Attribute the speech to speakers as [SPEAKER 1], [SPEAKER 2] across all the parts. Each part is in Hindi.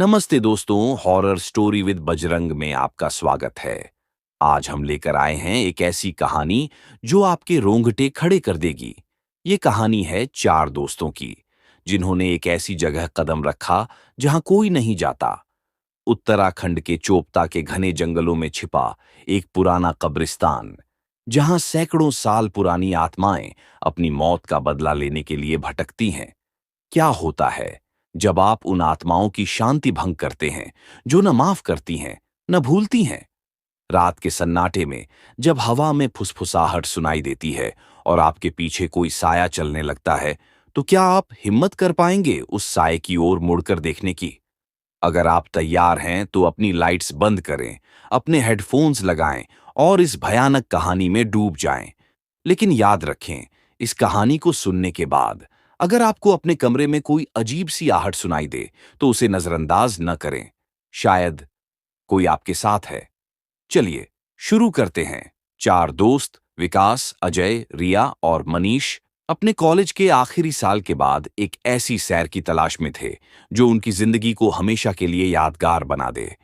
[SPEAKER 1] नमस्ते दोस्तों, हॉरर स्टोरी विद बजरंग में आपका स्वागत है। आज हम लेकर आए हैं एक ऐसी कहानी जो आपके रोंगटे खड़े कर देगी। ये कहानी है चार दोस्तों की, जिन्होंने एक ऐसी जगह कदम रखा जहां कोई नहीं जाता। उत्तराखंड के चोपता के घने जंगलों में छिपा एक पुराना कब्रिस्तान, जहां सैकड़ों साल पुरानी आत्माएं अपनी मौत का बदला लेने के लिए भटकती हैं। क्या होता है जब आप उन आत्माओं की शांति भंग करते हैं, जो न माफ करती हैं, न भूलती हैं? रात के सन्नाटे में जब हवा में फुसफुसाहट सुनाई देती है और आपके पीछे कोई साया चलने लगता है, तो क्या आप हिम्मत कर पाएंगे उस साये की ओर मुड़कर देखने की? अगर आप तैयार हैं तो अपनी लाइट्स बंद करें, अपने हेडफोन्स लगाएं और इस भयानक कहानी में डूब जाएं। लेकिन याद रखें, इस कहानी को सुनने के बाद अगर आपको अपने कमरे में कोई अजीब सी आहट सुनाई दे, तो उसे नजरअंदाज न करें। शायद कोई आपके साथ है। चलिए शुरू करते हैं। चार दोस्त विकास, अजय, रिया और मनीष अपने कॉलेज के आखिरी साल के बाद एक ऐसी सैर की तलाश में थे जो उनकी जिंदगी को हमेशा के लिए यादगार बना दे।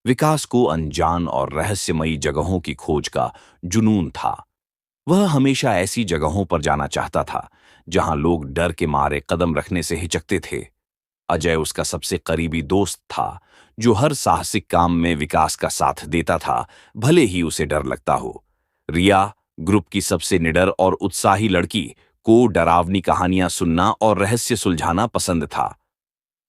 [SPEAKER 1] विकास को अनजान और रहस्यमयी जगहों की खोज का जुनून था। वह हमेशा ऐसी जगहों पर जाना चाहता था जहां लोग डर के मारे कदम रखने से हिचकते थे। अजय उसका सबसे करीबी दोस्त था, जो हर साहसिक काम में विकास का साथ देता था, भले ही उसे डर लगता हो। रिया, ग्रुप की सबसे निडर और उत्साही लड़की, को डरावनी कहानियां सुनना और रहस्य सुलझाना पसंद था।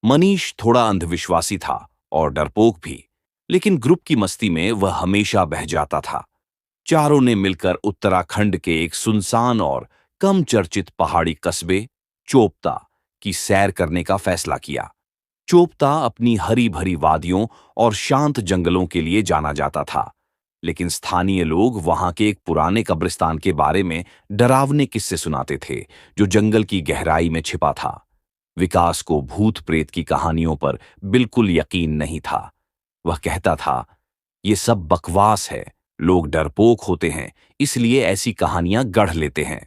[SPEAKER 1] मनीष थोड़ा अंधविश्वासी था और डरपोक भी, लेकिन ग्रुप की मस्ती में वह हमेशा बह जाता था। चारों ने मिलकर उत्तराखंड के एक सुनसान और कम चर्चित पहाड़ी कस्बे चोपता की सैर करने का फैसला किया। चोपता अपनी हरी भरी वादियों और शांत जंगलों के लिए जाना जाता था, लेकिन स्थानीय लोग वहां के एक पुराने कब्रिस्तान के बारे में डरावने किस्से सुनाते थे, जो जंगल की गहराई में छिपा था। विकास को भूत प्रेत की कहानियों पर बिल्कुल यकीन नहीं था। वह कहता था, ये सब बकवास है, लोग डरपोक होते हैं, इसलिए ऐसी कहानियां गढ़ लेते हैं।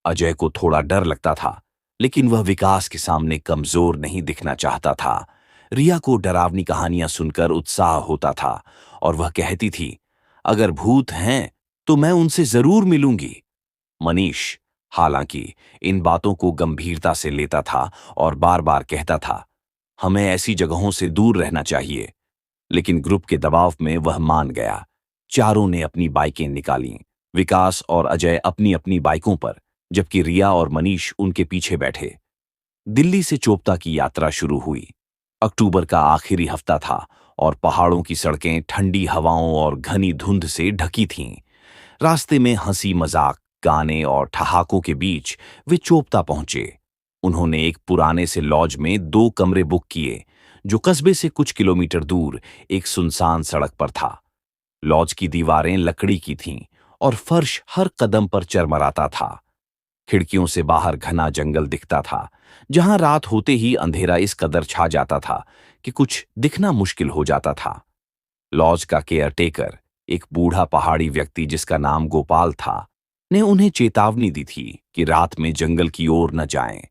[SPEAKER 1] अजय को थोड़ा डर लगता था, लेकिन वह विकास के सामने कमजोर नहीं दिखना चाहता था। रिया को डरावनी कहानियां सुनकर उत्साह होता था और वह कहती थी, अगर भूत हैं तो मैं उनसे जरूर मिलूंगी। मनीष, हालांकि, इन बातों को गंभीरता से लेता था और बार बार कहता था, हमें ऐसी जगहों से दूर रहना चाहिए। लेकिन ग्रुप के दबाव में वह मान गया। चारों ने अपनी बाइकें निकालीं, विकास और अजय अपनी अपनी बाइकों पर, जबकि रिया और मनीष उनके पीछे बैठे। दिल्ली से चोपता की यात्रा शुरू हुई। अक्टूबर का आखिरी हफ्ता था और पहाड़ों की सड़कें ठंडी हवाओं और घनी धुंध से ढकी थीं। रास्ते में हंसी मजाक, गाने और ठहाकों के बीच वे चोपता पहुंचे। उन्होंने एक पुराने से लॉज में 2 कमरे बुक किए, जो कस्बे से कुछ किलोमीटर दूर एक सुनसान सड़क पर था। लॉज की दीवारें लकड़ी की थीं और फर्श हर कदम पर चरमराता था। खिड़कियों से बाहर घना जंगल दिखता था, जहां रात होते ही अंधेरा इस कदर छा जाता था कि कुछ दिखना मुश्किल हो जाता था। लॉज का केयरटेकर, एक बूढ़ा पहाड़ी व्यक्ति जिसका नाम गोपाल था, ने उन्हें चेतावनी दी थी कि रात में जंगल की ओर न जाएं।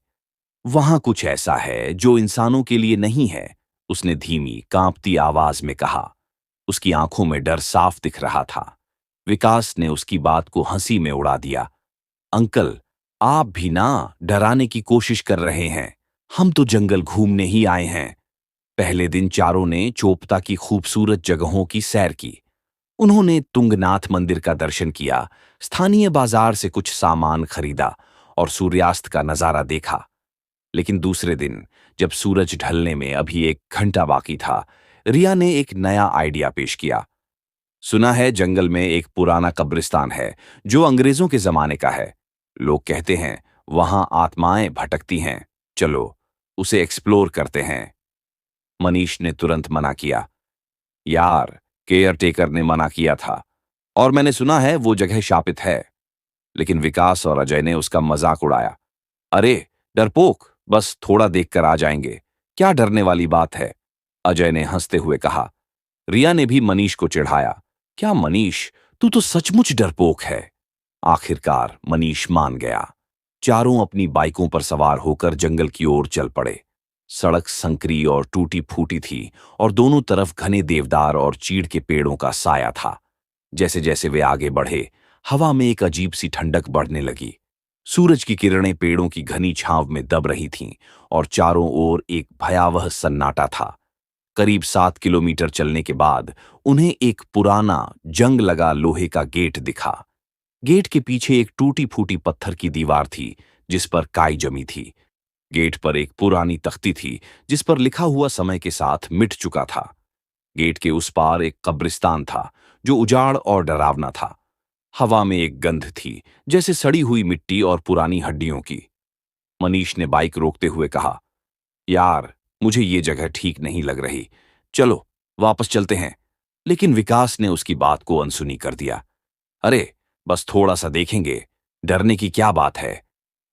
[SPEAKER 1] वहां कुछ ऐसा है जो इंसानों के लिए नहीं है, उसने धीमी कांपती आवाज में कहा। उसकी आंखों में डर साफ दिख रहा था। विकास ने उसकी बात को हंसी में उड़ा दिया। अंकल, आप भी ना डराने की कोशिश कर रहे हैं, हम तो जंगल घूमने ही आए हैं। पहले दिन चारों ने चोपता की खूबसूरत जगहों की सैर की। उन्होंने तुंगनाथ मंदिर का दर्शन किया, स्थानीय बाजार से कुछ सामान खरीदा और सूर्यास्त का नजारा देखा। लेकिन दूसरे दिन, जब सूरज ढलने में अभी 1 घंटा बाकी था, रिया ने एक नया आइडिया पेश किया। सुना है जंगल में एक पुराना कब्रिस्तान है जो अंग्रेजों के जमाने का है। लोग कहते हैं वहां आत्माएं भटकती हैं। चलो उसे एक्सप्लोर करते हैं। मनीष ने तुरंत मना किया। यार, केयरटेकर ने मना किया था और मैंने सुना है वो जगह शापित है। लेकिन विकास और अजय ने उसका मजाक उड़ाया। अरे डरपोक, बस थोड़ा देखकर आ जाएंगे, क्या डरने वाली बात है? अजय ने हंसते हुए कहा। रिया ने भी मनीष को चिढ़ाया। क्या मनीष, तू तो सचमुच डरपोक है। आखिरकार मनीष मान गया। चारों अपनी बाइकों पर सवार होकर जंगल की ओर चल पड़े। सड़क संकरी और टूटी फूटी थी और दोनों तरफ घने देवदार और चीड़ के पेड़ों का साया था। जैसे जैसे वे आगे बढ़े, हवा में एक अजीब सी ठंडक बढ़ने लगी। सूरज की किरणें पेड़ों की घनी छांव में दब रही थीं और चारों ओर एक भयावह सन्नाटा था। करीब 7 किलोमीटर चलने के बाद उन्हें एक पुराना जंग लगा लोहे का गेट दिखा। गेट के पीछे एक टूटी फूटी पत्थर की दीवार थी जिस पर काई जमी थी। गेट पर एक पुरानी तख्ती थी जिस पर लिखा हुआ समय के साथ मिट चुका था। गेट के उस पार एक कब्रिस्तान था जो उजाड़ और डरावना था। हवा में एक गंध थी जैसे सड़ी हुई मिट्टी और पुरानी हड्डियों की। मनीष ने बाइक रोकते हुए कहा, यार, मुझे ये जगह ठीक नहीं लग रही। चलो वापस चलते हैं। लेकिन विकास ने उसकी बात को अनसुनी कर दिया। अरे, बस थोड़ा सा देखेंगे, डरने की क्या बात है।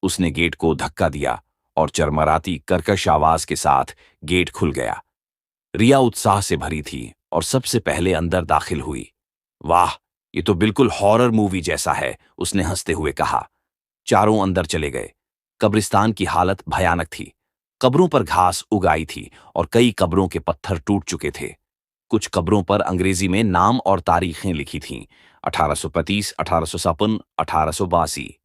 [SPEAKER 1] उसने गेट को धक्का दिया और चरमराती कर्कश आवाज के साथ गेट खुल गया। रिया उत्साह से भरी थी और सबसे पहले अंदर दाखिल हुई। वाह, ये तो बिल्कुल हॉरर मूवी जैसा है, उसने हंसते हुए कहा। चारों अंदर चले गए। कब्रिस्तान की हालत भयानक थी। कब्रों पर घास उग आई थी और कई कब्रों के पत्थर टूट चुके थे। कुछ कब्रों पर अंग्रेजी में नाम और तारीखें लिखी थीं, 1835, 1856, 1882।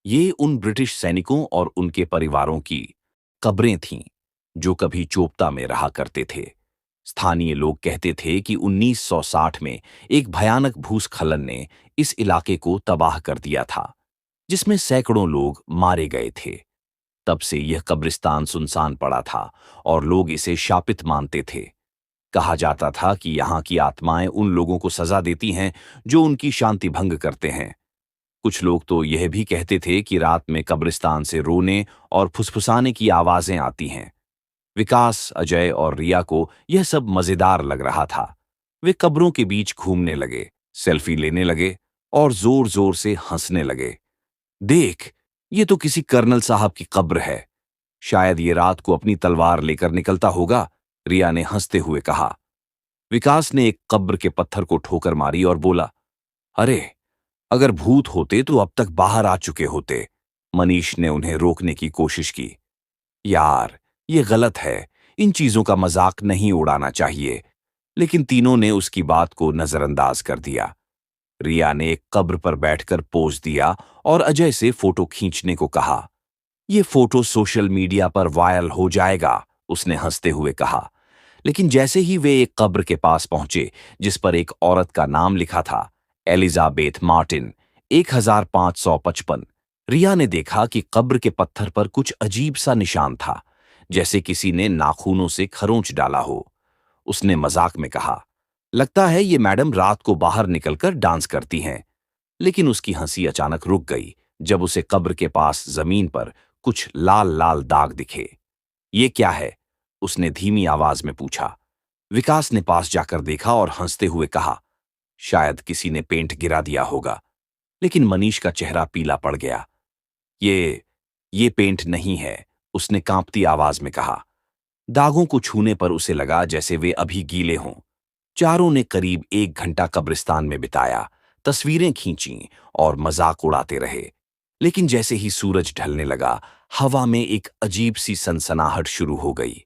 [SPEAKER 1] ये उन ब्रिटिश सैनिकों और उनके परिवारों की कब्रें थीं जो कभी चोपता में रहा करते थे। स्थानीय लोग कहते थे कि 1960 में एक भयानक भूस्खलन ने इस इलाके को तबाह कर दिया था, जिसमें सैकड़ों लोग मारे गए थे। तब से यह कब्रिस्तान सुनसान पड़ा था और लोग इसे शापित मानते थे। कहा जाता था कि यहाँ की आत्माएं उन लोगों को सजा देती हैं जो उनकी शांति भंग करते हैं। कुछ लोग तो यह भी कहते थे कि रात में कब्रिस्तान से रोने और फुसफुसाने की आवाजें आती हैं। विकास, अजय और रिया को यह सब मजेदार लग रहा था। वे कब्रों के बीच घूमने लगे, सेल्फी लेने लगे और जोर जोर से हंसने लगे। देख, ये तो किसी कर्नल साहब की कब्र है। शायद ये रात को अपनी तलवार लेकर निकलता होगा, रिया ने हंसते हुए कहा। विकास ने एक कब्र के पत्थर को ठोकर मारी और बोला, अरे, अगर भूत होते तो अब तक बाहर आ चुके होते। मनीष ने उन्हें रोकने की कोशिश की। यार, ये गलत है, इन चीजों का मजाक नहीं उड़ाना चाहिए। लेकिन तीनों ने उसकी बात को नजरअंदाज कर दिया। रिया ने एक कब्र पर बैठकर पोज दिया और अजय से फोटो खींचने को कहा। ये फोटो सोशल मीडिया पर वायरल हो जाएगा, उसने हंसते हुए कहा। लेकिन जैसे ही वे एक कब्र के पास पहुंचे जिस पर एक औरत का नाम लिखा था, एलिजाबेथ मार्टिन, 1555, रिया ने देखा कि कब्र के पत्थर पर कुछ अजीब सा निशान था, जैसे किसी ने नाखूनों से खरोंच डाला हो। उसने मजाक में कहा, लगता है ये मैडम रात को बाहर निकलकर डांस करती हैं। लेकिन उसकी हंसी अचानक रुक गई जब उसे कब्र के पास जमीन पर कुछ लाल लाल दाग दिखे। ये क्या है? उसने धीमी आवाज में पूछा। विकास ने पास जाकर देखा और हंसते हुए कहा, शायद किसी ने पेंट गिरा दिया होगा। लेकिन मनीष का चेहरा पीला पड़ गया। ये पेंट नहीं है, उसने कांपती आवाज में कहा। दागों को छूने पर उसे लगा जैसे वे अभी गीले हों। चारों ने करीब 1 घंटा कब्रिस्तान में बिताया, तस्वीरें खींचीं और मजाक उड़ाते रहे। लेकिन जैसे ही सूरज ढलने लगा, हवा में एक अजीब सी सनसनाहट शुरू हो गई।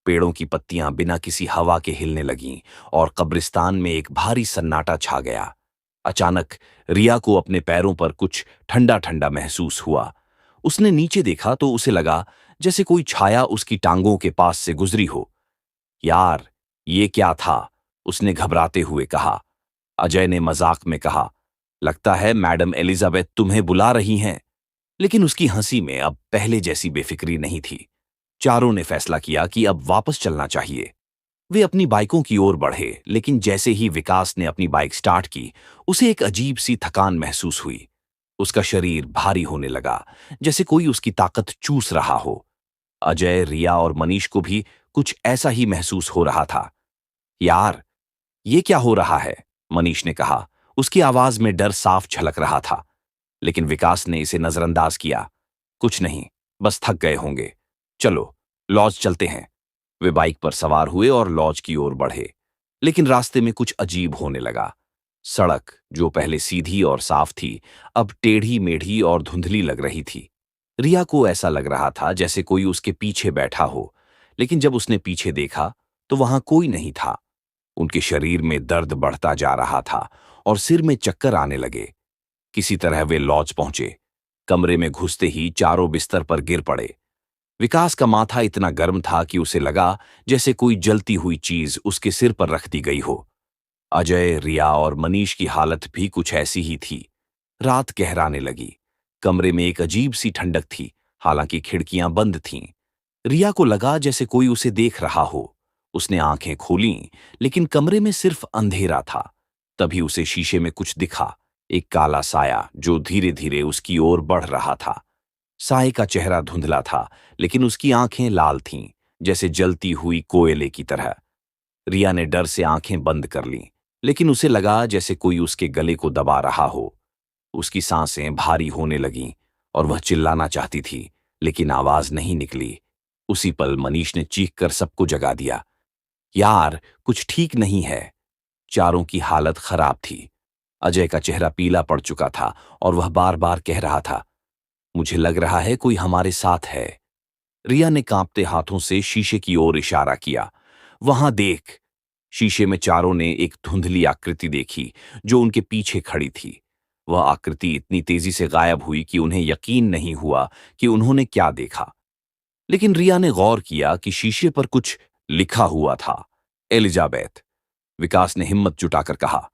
[SPEAKER 1] पेड़ों की पत्तियां बिना किसी हवा के हिलने लगीं और कब्रिस्तान में एक भारी सन्नाटा छा गया। अचानक रिया को अपने पैरों पर कुछ ठंडा ठंडा महसूस हुआ। उसने नीचे देखा तो उसे लगा जैसे कोई छाया उसकी टांगों के पास से गुजरी हो। यार, ये क्या था? उसने घबराते हुए कहा। अजय ने मजाक में कहा, लगता है मैडम एलिजाबेथ तुम्हें बुला रही हैं। लेकिन उसकी हंसी में अब पहले जैसी बेफिक्री नहीं थी। चारों ने फैसला किया कि अब वापस चलना चाहिए। वे अपनी बाइकों की ओर बढ़े, लेकिन जैसे ही विकास ने अपनी बाइक स्टार्ट की, उसे एक अजीब सी थकान महसूस हुई। उसका शरीर भारी होने लगा, जैसे कोई उसकी ताकत चूस रहा हो। अजय, रिया और मनीष को भी कुछ ऐसा ही महसूस हो रहा था। यार, ये क्या हो रहा है? मनीष ने कहा। उसकी आवाज में डर साफ झलक रहा था। लेकिन विकास ने इसे नजरअंदाज किया। कुछ नहीं, बस थक गए होंगे। चलो, लॉज चलते हैं। वे बाइक पर सवार हुए और लॉज की ओर बढ़े। लेकिन रास्ते में कुछ अजीब होने लगा। सड़क, जो पहले सीधी और साफ थी, अब टेढ़ी मेढ़ी और धुंधली लग रही थी। रिया को ऐसा लग रहा था जैसे कोई उसके पीछे बैठा हो, लेकिन जब उसने पीछे देखा तो वहां कोई नहीं था। उनके शरीर में दर्द बढ़ता जा रहा था और सिर में चक्कर आने लगे। किसी तरह वे लॉज पहुंचे। कमरे में घुसते ही चारों बिस्तर पर गिर पड़े। विकास का माथा इतना गर्म था कि उसे लगा जैसे कोई जलती हुई चीज उसके सिर पर रख दी गई हो। अजय, रिया और मनीष की हालत भी कुछ ऐसी ही थी। रात गहराने लगी। कमरे में एक अजीब सी ठंडक थी, हालांकि खिड़कियां बंद थीं। रिया को लगा जैसे कोई उसे देख रहा हो। उसने आंखें खोलीं, लेकिन कमरे में सिर्फ अंधेरा था। तभी उसे शीशे में कुछ दिखा, एक काला साया जो धीरे धीरे उसकी ओर बढ़ रहा था। साये का चेहरा धुंधला था, लेकिन उसकी आंखें लाल थीं, जैसे जलती हुई कोयले की तरह। रिया ने डर से आंखें बंद कर लीं, लेकिन उसे लगा जैसे कोई उसके गले को दबा रहा हो। उसकी सांसें भारी होने लगीं और वह चिल्लाना चाहती थी, लेकिन आवाज नहीं निकली। उसी पल मनीष ने चीखकर सबको जगा दिया। यार, कुछ ठीक नहीं है। चारों की हालत खराब थी। अजय का चेहरा पीला पड़ चुका था और वह बार बार कह रहा था, मुझे लग रहा है कोई हमारे साथ है। रिया ने कांपते हाथों से शीशे की ओर इशारा किया। वहां देख। शीशे में चारों ने एक धुंधली आकृति देखी जो उनके पीछे खड़ी थी। वह आकृति इतनी तेजी से गायब हुई कि उन्हें यकीन नहीं हुआ कि उन्होंने क्या देखा। लेकिन रिया ने गौर किया कि शीशे पर कुछ लिखा हुआ था, एलिजाबेथ। विकास ने हिम्मत जुटाकर कहा,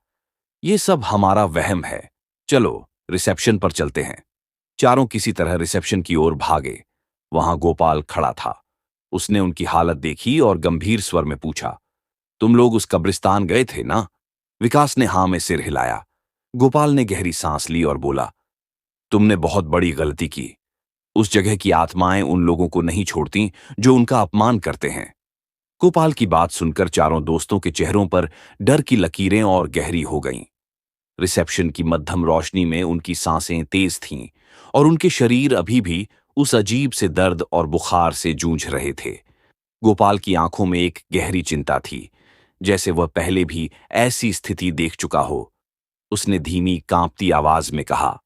[SPEAKER 1] यह सब हमारा वहम है। चलो रिसेप्शन पर चलते हैं। चारों किसी तरह रिसेप्शन की ओर भागे। वहां गोपाल खड़ा था। उसने उनकी हालत देखी और गंभीर स्वर में पूछा, तुम लोग उस कब्रिस्तान गए थे ना? विकास ने हां में सिर हिलाया। गोपाल ने गहरी सांस ली और बोला, तुमने बहुत बड़ी गलती की। उस जगह की आत्माएं उन लोगों को नहीं छोड़ती जो उनका अपमान करते हैं। गोपाल की बात सुनकर चारों दोस्तों के चेहरों पर डर की लकीरें और गहरी हो गईं। रिसेप्शन की मध्यम रोशनी में उनकी सांसें तेज थीं और उनके शरीर अभी भी उस अजीब से दर्द और बुखार से जूझ रहे थे। गोपाल की आंखों में एक गहरी चिंता थी, जैसे वह पहले भी ऐसी स्थिति देख चुका हो। उसने धीमी कांपती आवाज में कहा,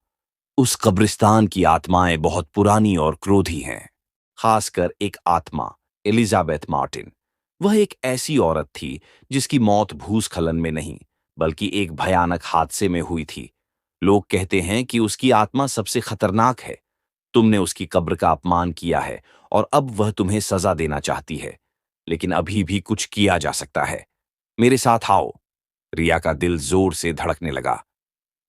[SPEAKER 1] उस कब्रिस्तान की आत्माएं बहुत पुरानी और क्रोधी हैं। खासकर एक आत्मा, एलिजाबेथ मार्टिन। वह एक ऐसी औरत थी जिसकी मौत भूस्खलन में नहीं, बल्कि एक भयानक हादसे में हुई थी। लोग कहते हैं कि उसकी आत्मा सबसे खतरनाक है। तुमने उसकी कब्र का अपमान किया है और अब वह तुम्हें सजा देना चाहती है। लेकिन अभी भी कुछ किया जा सकता है। मेरे साथ आओ। रिया का दिल जोर से धड़कने लगा।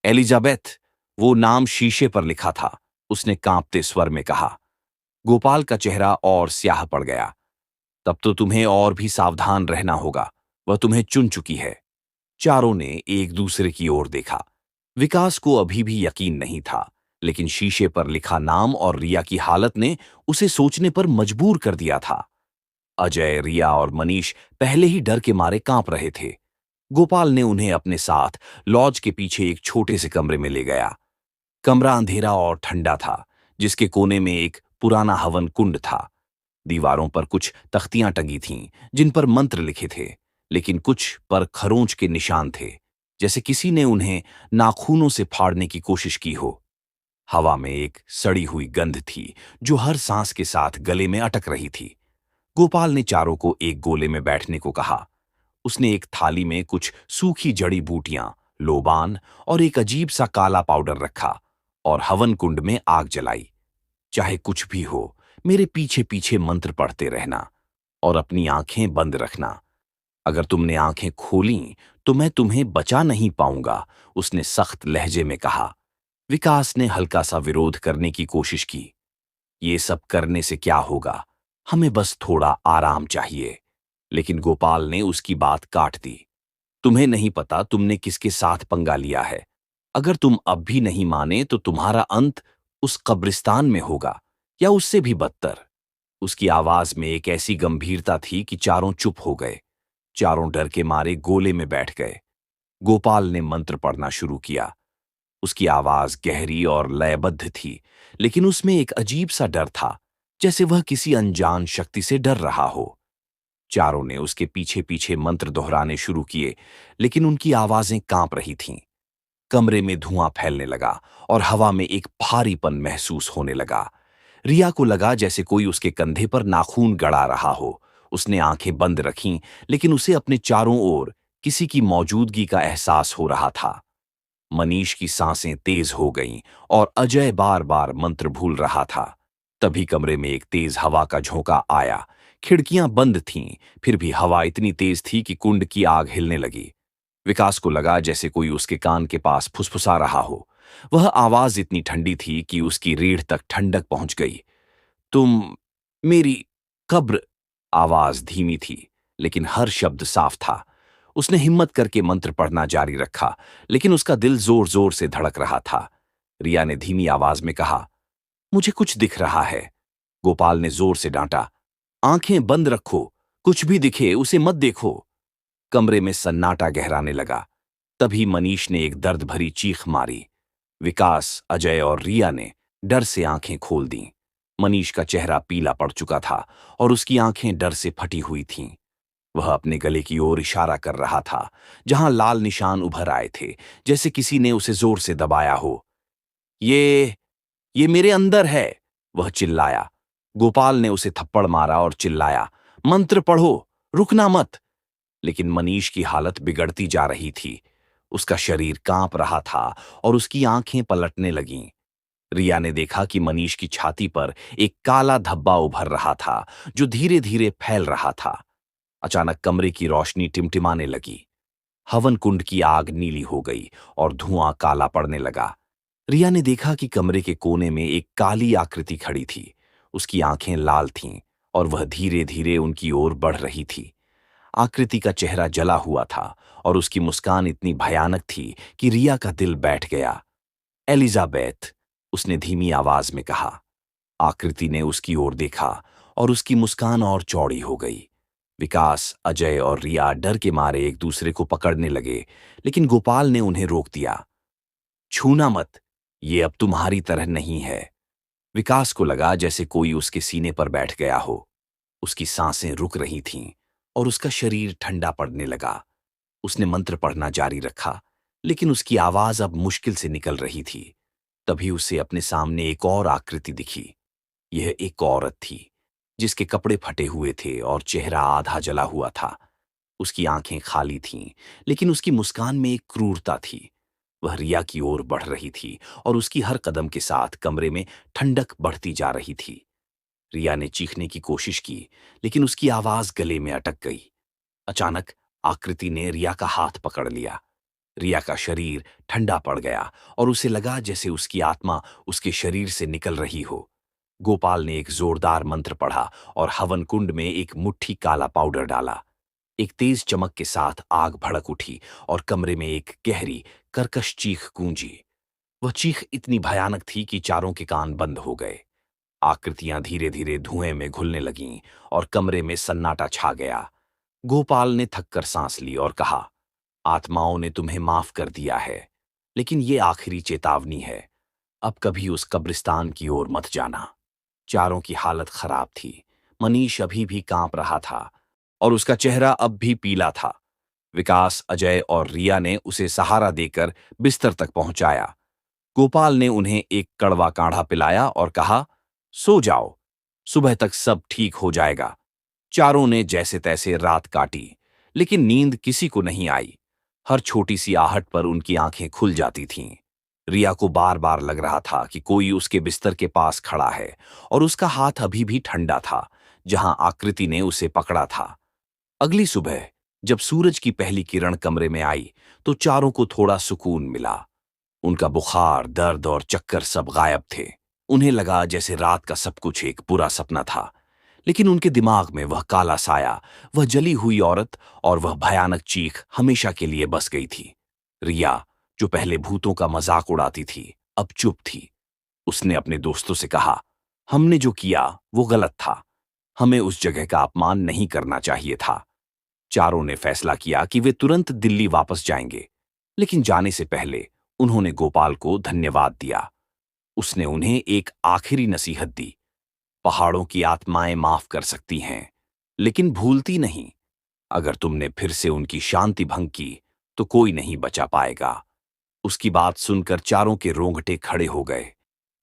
[SPEAKER 1] एलिजाबेथ, वो नाम शीशे पर लिखा था, उसने कांपते स्वर में कहा। गोपाल का चेहरा और स्याह पड़ गया। तब तो तुम्हें और भी सावधान रहना होगा। वह तुम्हें चुन चुकी है। चारों ने एक दूसरे की ओर देखा। विकास को अभी भी यकीन नहीं था, लेकिन शीशे पर लिखा नाम और रिया की हालत ने उसे सोचने पर मजबूर कर दिया था। अजय, रिया और मनीष पहले ही डर के मारे कांप रहे थे। गोपाल ने उन्हें अपने साथ लॉज के पीछे एक छोटे से कमरे में ले गया। कमरा अंधेरा और ठंडा था, जिसके कोने में एक पुराना हवन कुंड था। दीवारों पर कुछ तख्तियां टंगी थीं, जिन पर मंत्र लिखे थे, लेकिन कुछ पर खरोंच के निशान थे, जैसे किसी ने उन्हें नाखूनों से फाड़ने की कोशिश की हो। हवा में एक सड़ी हुई गंध थी, जो हर सांस के साथ गले में अटक रही थी। गोपाल ने चारों को एक गोले में बैठने को कहा। उसने एक थाली में कुछ सूखी जड़ी बूटियां, लोबान और एक अजीब सा काला पाउडर रखा और हवन कुंड में आग जलाई। चाहे कुछ भी हो, मेरे पीछे पीछे मंत्र पढ़ते रहना और अपनी आंखें बंद रखना। अगर तुमने आंखें खोलीं तो मैं तुम्हें बचा नहीं पाऊंगा, उसने सख्त लहजे में कहा। विकास ने हल्का सा विरोध करने की कोशिश की। ये सब करने से क्या होगा, हमें बस थोड़ा आराम चाहिए। लेकिन गोपाल ने उसकी बात काट दी। तुम्हें नहीं पता तुमने किसके साथ पंगा लिया है। अगर तुम अब भी नहीं माने तो तुम्हारा अंत उस कब्रिस्तान में होगा, या उससे भी बदतर। उसकी आवाज में एक ऐसी गंभीरता थी कि चारों चुप हो गए। चारों डर के मारे गोले में बैठ गए। गोपाल ने मंत्र पढ़ना शुरू किया। उसकी आवाज गहरी और लयबद्ध थी, लेकिन उसमें एक अजीब सा डर था, जैसे वह किसी अनजान शक्ति से डर रहा हो। चारों ने उसके पीछे पीछे मंत्र दोहराने शुरू किए, लेकिन उनकी आवाजें कांप रही थीं। कमरे में धुआं फैलने लगा और हवा में एक भारीपन महसूस होने लगा। रिया को लगा जैसे कोई उसके कंधे पर नाखून गड़ा रहा हो। उसने आंखें बंद रखीं, लेकिन उसे अपने चारों ओर किसी की मौजूदगी का एहसास हो रहा था। मनीष की सांसें तेज हो गईं और अजय बार बार मंत्र भूल रहा था। तभी कमरे में एक तेज हवा का झोंका आया। खिड़कियां बंद थीं, फिर भी हवा इतनी तेज थी कि कुंड की आग हिलने लगी। विकास को लगा जैसे कोई उसके कान के पास फुसफुसा रहा हो। वह आवाज इतनी ठंडी थी कि उसकी रीढ़ तक ठंडक पहुंच गई। तुम मेरी कब्र। आवाज धीमी थी, लेकिन हर शब्द साफ था। उसने हिम्मत करके मंत्र पढ़ना जारी रखा, लेकिन उसका दिल जोर जोर से धड़क रहा था। रिया ने धीमी आवाज में कहा, मुझे कुछ दिख रहा है। गोपाल ने जोर से डांटा, आंखें बंद रखो, कुछ भी दिखे उसे मत देखो। कमरे में सन्नाटा गहराने लगा। तभी मनीष ने एक दर्द भरी चीख मारी। विकास, अजय और रिया ने डर से आंखें खोल दीं। मनीष का चेहरा पीला पड़ चुका था और उसकी आंखें डर से फटी हुई थीं। वह अपने गले की ओर इशारा कर रहा था, जहां लाल निशान उभर आए थे, जैसे किसी ने उसे जोर से दबाया हो। ये ये मेरे अंदर है, वह चिल्लाया। गोपाल ने उसे थप्पड़ मारा और चिल्लाया, मंत्र पढ़ो, रुकना मत। लेकिन मनीष की हालत बिगड़ती जा रही थी। उसका शरीर कांप रहा था और उसकी आंखें पलटने लगीं। रिया ने देखा कि मनीष की छाती पर एक काला धब्बा उभर रहा था, जो धीरे धीरे फैल रहा था। अचानक कमरे की रोशनी टिमटिमाने लगी। हवन कुंड की आग नीली हो गई और धुआं काला पड़ने लगा। रिया ने देखा कि कमरे के कोने में एक काली आकृति खड़ी थी। उसकी आंखें लाल थीं और वह धीरे धीरे उनकी ओर बढ़ रही थी। आकृति का चेहरा जला हुआ था और उसकी मुस्कान इतनी भयानक थी कि रिया का दिल बैठ गया। एलिजाबेथ, उसने धीमी आवाज में कहा। आकृति ने उसकी ओर देखा और उसकी मुस्कान और चौड़ी हो गई। विकास, अजय और रिया डर के मारे एक दूसरे को पकड़ने लगे, लेकिन गोपाल ने उन्हें रोक दिया। छूना मत, ये अब तुम्हारी तरह नहीं है। विकास को लगा जैसे कोई उसके सीने पर बैठ गया हो। उसकी सांसें रुक रही थीं और उसका शरीर ठंडा पड़ने लगा। उसने मंत्र पढ़ना जारी रखा, लेकिन उसकी आवाज अब मुश्किल से निकल रही थी। तभी उसे अपने सामने एक और आकृति दिखी। यह एक औरत थी, जिसके कपड़े फटे हुए थे और चेहरा आधा जला हुआ था। उसकी आंखें खाली थीं, लेकिन उसकी मुस्कान में एक क्रूरता थी। वह रिया की ओर बढ़ रही थी और उसकी हर कदम के साथ कमरे में ठंडक बढ़ती जा रही थी। रिया ने चीखने की कोशिश की, लेकिन उसकी आवाज गले में अटक गई। अचानक आकृति ने रिया का हाथ पकड़ लिया। रिया का शरीर ठंडा पड़ गया और उसे लगा जैसे उसकी आत्मा उसके शरीर से निकल रही हो। गोपाल ने एक जोरदार मंत्र पढ़ा और हवन कुंड में एक मुट्ठी काला पाउडर डाला। एक तेज चमक के साथ आग भड़क उठी और कमरे में एक गहरी, कर्कश चीख गूंजी। वह चीख इतनी भयानक थी कि चारों के कान बंद हो गए। आकृतियां धीरे धीरे धुएं में घुलने लगीं और कमरे में सन्नाटा छा गया। गोपाल ने थककर सांस ली और कहा, आत्माओं ने तुम्हें माफ कर दिया है, लेकिन ये आखिरी चेतावनी है। अब कभी उस कब्रिस्तान की ओर मत जाना। चारों की हालत खराब थी। मनीष अभी भी कांप रहा था और उसका चेहरा अब भी पीला था। विकास, अजय और रिया ने उसे सहारा देकर बिस्तर तक पहुंचाया। गोपाल ने उन्हें एक कड़वा काढ़ा पिलाया और कहा, सो जाओ, सुबह तक सब ठीक हो जाएगा। चारों ने जैसे तैसे रात काटी, लेकिन नींद किसी को नहीं आई। हर छोटी सी आहट पर उनकी आंखें खुल जाती थीं। रिया को बार बार लग रहा था कि कोई उसके बिस्तर के पास खड़ा है और उसका हाथ अभी भी ठंडा था, जहां आकृति ने उसे पकड़ा था। अगली सुबह जब सूरज की पहली किरण कमरे में आई, तो चारों को थोड़ा सुकून मिला। उनका बुखार, दर्द और चक्कर सब गायब थे। उन्हें लगा जैसे रात का सब कुछ एक बुरा सपना था, लेकिन उनके दिमाग में वह काला साया, वह जली हुई औरत और वह भयानक चीख हमेशा के लिए बस गई थी। रिया, जो पहले भूतों का मजाक उड़ाती थी, अब चुप थी। उसने अपने दोस्तों से कहा, हमने जो किया वो गलत था। हमें उस जगह का अपमान नहीं करना चाहिए था। चारों ने फैसला किया कि वे तुरंत दिल्ली वापस जाएंगे, लेकिन जाने से पहले उन्होंने गोपाल को धन्यवाद दिया। उसने उन्हें एक आखिरी नसीहत दी, पहाड़ों की आत्माएं माफ कर सकती हैं, लेकिन भूलती नहीं। अगर तुमने फिर से उनकी शांति भंग की, तो कोई नहीं बचा पाएगा। उसकी बात सुनकर चारों के रोंगटे खड़े हो गए।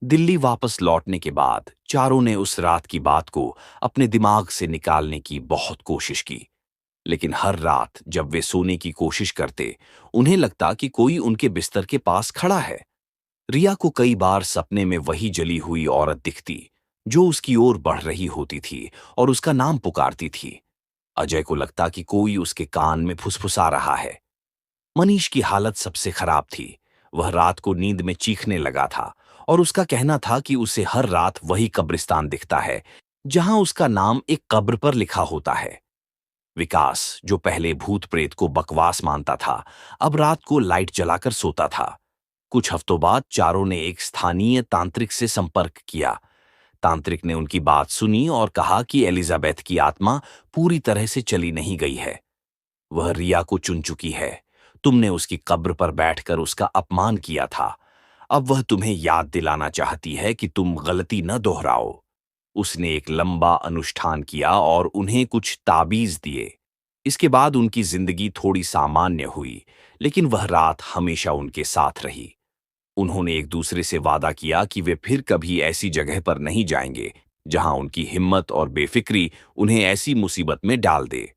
[SPEAKER 1] दिल्ली वापस लौटने के बाद चारों ने उस रात की बात को अपने दिमाग से निकालने की बहुत कोशिश की। लेकिन हर रात जब वे सोने की कोशिश करते, उन्हें लगता कि कोई उनके बिस्तर के पास खड़ा है। रिया को कई बार सपने में वही जली हुई औरत दिखती, जो उसकी ओर बढ़ रही होती थी और उसका नाम पुकारती थी। अजय को लगता कि कोई उसके कान में फुसफुसा रहा है। मनीष की हालत सबसे खराब थी। वह रात को नींद में चीखने लगा था और उसका कहना था कि उसे हर रात वही कब्रिस्तान दिखता है, जहां उसका नाम एक कब्र पर लिखा होता है। विकास, जो पहले भूत प्रेत को बकवास मानता था, अब रात को लाइट जलाकर सोता था। कुछ हफ्तों बाद चारों ने एक स्थानीय तांत्रिक से संपर्क किया। तांत्रिक ने उनकी बात सुनी और कहा कि एलिजाबेथ की आत्मा पूरी तरह से चली नहीं गई है। वह रिया को चुन चुकी है। तुमने उसकी कब्र पर बैठकर उसका अपमान किया था। अब वह तुम्हें याद दिलाना चाहती है कि तुम गलती न दोहराओ। उसने एक लंबा अनुष्ठान किया और उन्हें कुछ ताबीज दिए। इसके बाद उनकी जिंदगी थोड़ी सामान्य हुई, लेकिन वह रात हमेशा उनके साथ रही। उन्होंने एक दूसरे से वादा किया कि वे फिर कभी ऐसी जगह पर नहीं जाएंगे जहां उनकी हिम्मत और बेफिक्री उन्हें ऐसी मुसीबत में डाल दे।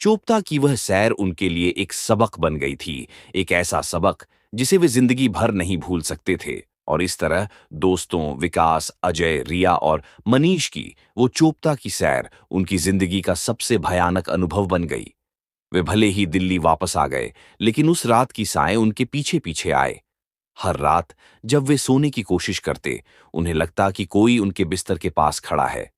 [SPEAKER 1] चोपता की वह सैर उनके लिए एक सबक बन गई थी, एक ऐसा सबक जिसे वे जिंदगी भर नहीं भूल सकते थे। और इस तरह दोस्तों विकास, अजय, रिया और मनीष की वो चोपता की सैर उनकी जिंदगी का सबसे भयानक अनुभव बन गई। वे भले ही दिल्ली वापस आ गए, लेकिन उस रात की साएं उनके पीछे पीछे आए। हर रात जब वे सोने की कोशिश करते, उन्हें लगता कि कोई उनके बिस्तर के पास खड़ा है।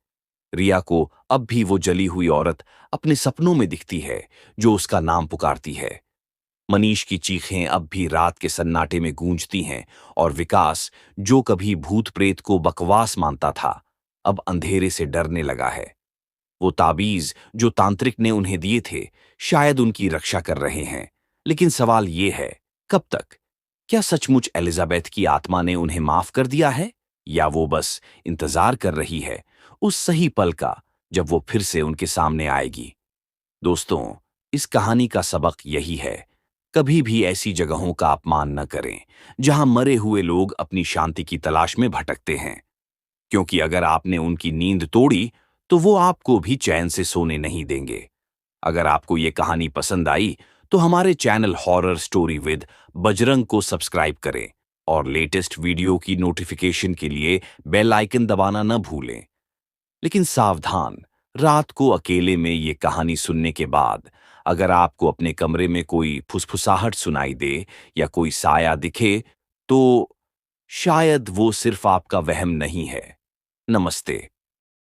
[SPEAKER 1] रिया को अब भी वो जली हुई औरत अपने सपनों में दिखती है, जो उसका नाम पुकारती है। मनीष की चीखें अब भी रात के सन्नाटे में गूंजती हैं और विकास, जो कभी भूत प्रेत को बकवास मानता था, अब अंधेरे से डरने लगा है। वो ताबीज जो तांत्रिक ने उन्हें दिए थे, शायद उनकी रक्षा कर रहे हैं। लेकिन सवाल ये है, कब तक? क्या सचमुच एलिजाबेथ की आत्मा ने उन्हें माफ कर दिया है, या वो बस इंतजार कर रही है उस सही पल का जब वो फिर से उनके सामने आएगी? दोस्तों, इस कहानी का सबक यही है, कभी भी ऐसी जगहों का अपमान न करें जहां मरे हुए लोग अपनी शांति की तलाश में भटकते हैं। क्योंकि अगर आपने उनकी नींद तोड़ी, तो वो आपको भी चैन से सोने नहीं देंगे। अगर आपको ये कहानी पसंद आई, तो हमारे channel horror story with Bajrang को सब्सक्राइब करें और लेटेस्ट वीडियो की नोटिफिकेशन के लिए बेल आइकन दबाना न भूलें। लेकिन सावधान, रात को अकेले में ये कहानी सुनने के बाद अगर आपको अपने कमरे में कोई फुसफुसाहट सुनाई दे या कोई साया दिखे, तो शायद वो सिर्फ आपका वहम नहीं है। नमस्ते।